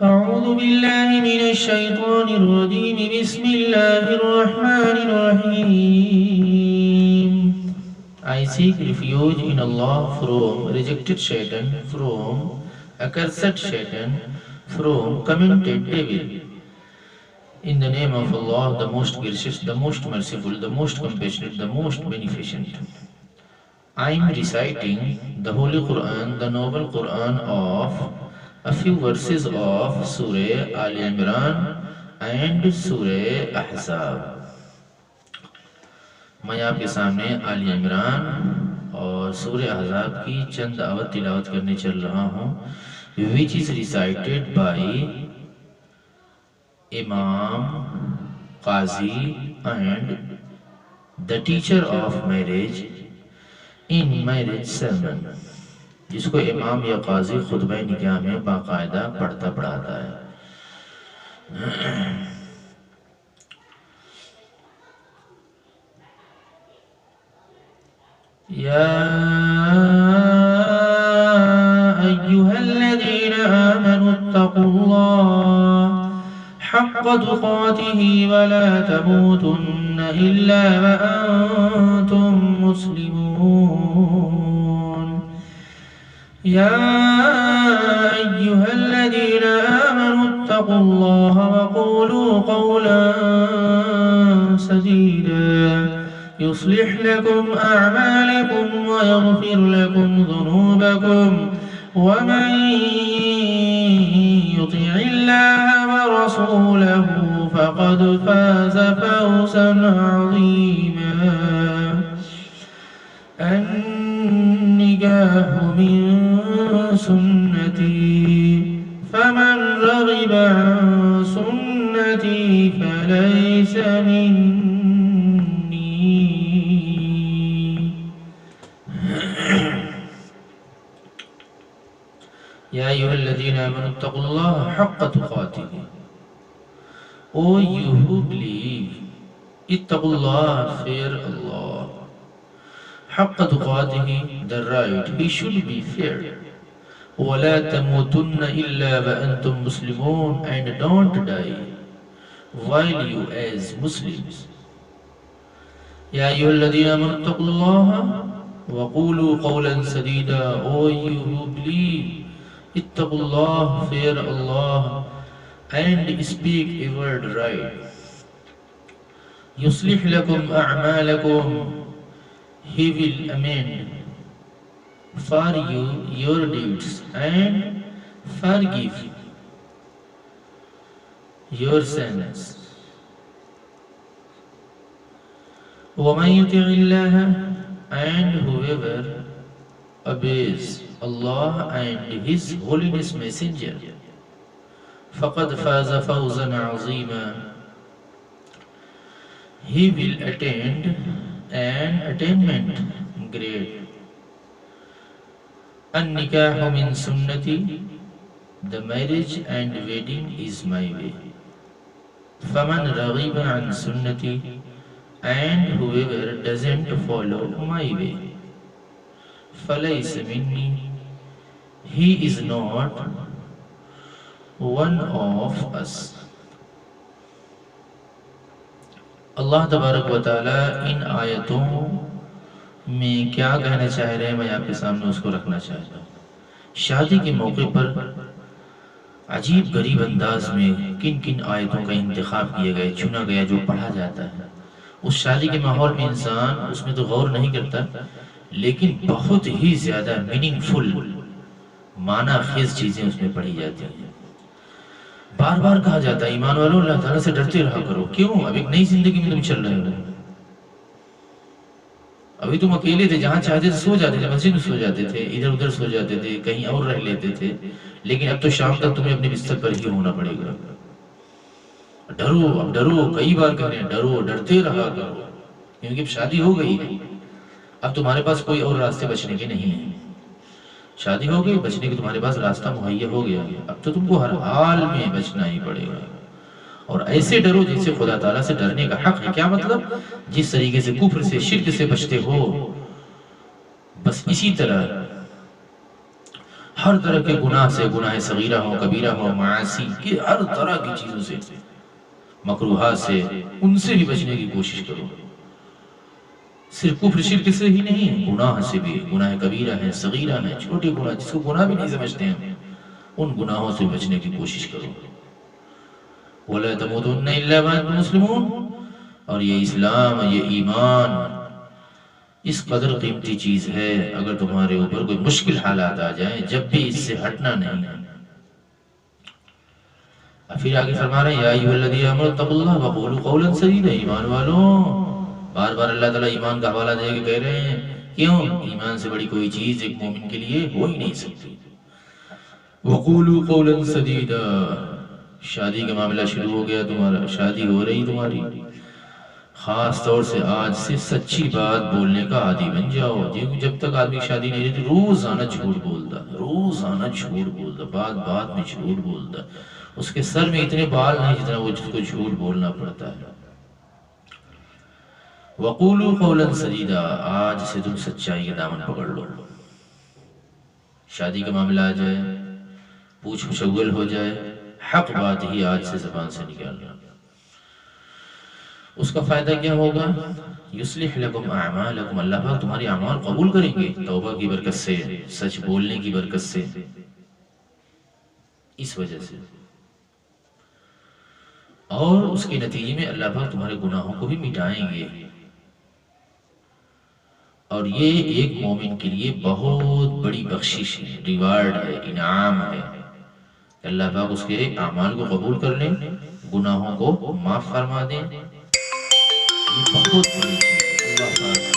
أعوذ بالله من الشيطان الرجيم بسم الله الرحمن الرحيم. I seek refuge in Allah from rejected Shaitan, from accursed Shaitan, from commented devil. In the name of Allah, the most gracious, the most merciful, the most compassionate, the most beneficent. I am reciting the Holy Quran, the noble Quran of a few verses of Surah Al Imran and Surah Ahzab. میں آپ کے سامنے آل عمران اور سورہ احزاب کی چند آیات تلاوت کرنے چل رہا ہوں which is recited by Imam Qazi and the teacher of marriage in marriage sermon، جس کو امام یا قاضی خطبہ نکاح میں باقاعدہ پڑھتا پڑھاتا ہے۔ يا أيها الذين آمنوا اتقوا الله حق تقاته ولا تموتن إلا وأنتم مسلمون. يا أيها الذين آمنوا اتقوا الله وقولوا قولا سديدا يصلح لكم أعمالكم ويغفر لكم ذنوبكم ومن يطع الله ورسوله فقد فاز فوزا عظيما. النكاح من سنتي فمن رغب عن سنتي فليس مني. يا أيها الذين آمنوا اتقوا الله حق تقاته. O you who believe, اتقوا الله, fear Allah. حق تقاته, the right, he should be feared. ولا تموتن إلا وأنتم مسلمون, and don't die while you as Muslims. يا أيها الذين آمنوا اتقوا الله وقولوا قولا سديدا. O you who believe, اتقوا الله, fear Allah, and speak a word right. يصلح لكم أعمالكم, he will amend for you your deeds and forgive your sins. ومن يطع الله, and whoever obeys Allah and His Holiness Messenger, فقد فاز فوزا عظيما, he will attain an attainment great. النكاح من سنتي, the marriage and wedding is my way. فمن رغب عن سنتي, and whoever doesn't follow my way, فليس مني, he is not one of us. اللہ تبارک و تعالی ان آیتوں میں کیا کہنا چاہ رہے ہیں میں آپ کے سامنے اس کو رکھنا چاہتا ہوں. شادی کے موقع پر عجیب غریب انداز میں کن کن آیتوں کا انتخاب کیا گیا, چنا گیا, جو پڑھا جاتا ہے. اس شادی کے ماحول میں انسان اس میں تو غور نہیں کرتا, لیکن بہت ہی زیادہ میننگ فل, معنی خیز چیزیں اس میں پڑھی جاتی ہیں. بار بار کہا جاتا ہے ایمان والوں اللہ تعالیٰ سے ڈرتے رہا کرو. کیوں؟ اب ایک نئی زندگی میں تم چل رہے ہو. ابھی تم اکیلے تھے, جہاں چاہتے تھے سو جاتے تھے, مسجد میں سو جاتے تھے, ادھر ادھر سو جاتے تھے, کہیں اور رہ لیتے تھے, لیکن اب تو شام تک تمہیں اپنے بستر پر ہی ہونا پڑے گا. ڈرو, اب ڈرو, کئی بار کہہ رہے ہیں ڈرو, ڈرتے رہا کرو, کیونکہ اب شادی ہو گئی ہے. اب تمہارے پاس کوئی اور راستے بچنے کے نہیں ہیں. شادی ہو گئی, بچنے کے تمہارے پاس راستہ مہیا ہو گیا. اب تو تم کو ہر حال میں بچنا ہی پڑے گا. اور ایسے ڈرو جیسے خدا تعالیٰ سے ڈرنے کا حق ہے. کیا مطلب؟ جس طریقے سے کفر سے, شرک سے بچتے ہو, بس اسی طرح ہر طرح کے گناہ سے، گناہ صغیرہ ہو، کبیرہ ہو، معاصی کے ہر طرح کی چیزوں سے، مکروہات سے، ان سے بھی بچنے کی کوشش کرو۔ صرف کفر شرک سے ہی نہیں، گناہ سے بھی، گناہ کبیرہ ہے، صغیرہ ہے، چھوٹے گناہ جس کو گناہ بھی نہیں سمجھتے ہیں، ان گناہوں سے بچنے کی کوشش کرو۔ وَلَا تَمُوتُنَّ إِلَّا وَأَنْتُمْ مُسْلِمُونَ، اور یہ اسلام، یہ ایمان اس قدر قیمتی چیز ہے، اگر تمہارے اوپر کوئی مشکل حالات آ جائیں جب بھی اس سے ہٹنا نہیں ہے۔ پھر آگے فرما رہے ہیں یا ایھا الذین آمنوا اتقوا اللہ وقولوا قولا سدیدا، ایمان والوں، بار بار اللہ تعالیٰ ایمان کا حوالہ دے کے کہہ رہے ہیں، کیوں؟ ایمان سے بڑی کوئی چیز ایک مومن کے لیے ہو ہی نہیں سکتی۔ وقولوا قولا سدیدا، شادی کا معاملہ شروع ہو گیا تمہارا، شادی ہو رہی تمہاری، خاص طور سے آج سے سچی بات بولنے کا عادی بن جاؤ۔ جب تک آدمی شادی نہیں رہتی روزانہ جھوٹ بولتا، روزانہ جھوٹ بولتا، بات بات میں جھوٹ بولتا، اس کے سر میں اتنے بال نہیں جتنا وہ جس کو جھوٹ بولنا پڑتا ہے۔ وقولوا قولا سدیدا، آج سے تم سچائی کا دامن پکڑ لو۔ شادی کا معاملہ آ جائے، پوچھ مشغول ہو جائے، حق بات ہی آج سے زبان سے نکالنا۔ اس کا فائدہ کیا ہوگا؟ یصلح لکم اعمالکم، اللہ پاک تمہاری اعمال قبول کریں گے توبہ کی برکت سے، سچ بولنے کی برکت سے، اس وجہ سے، اور اس کے نتیجے میں اللہ پاک تمہارے گناہوں کو بھی مٹائیں گے۔ اور یہ ایک مومن کے لیے بہت بڑی بخشش ہے، ریوارڈ ہے، انعام ہے، اللہ پاک اس کے اعمال کو قبول کر لیں، گناہوں کو معاف فرما دیں۔ یہ بہت بڑی چیز ہے، اللہ پاک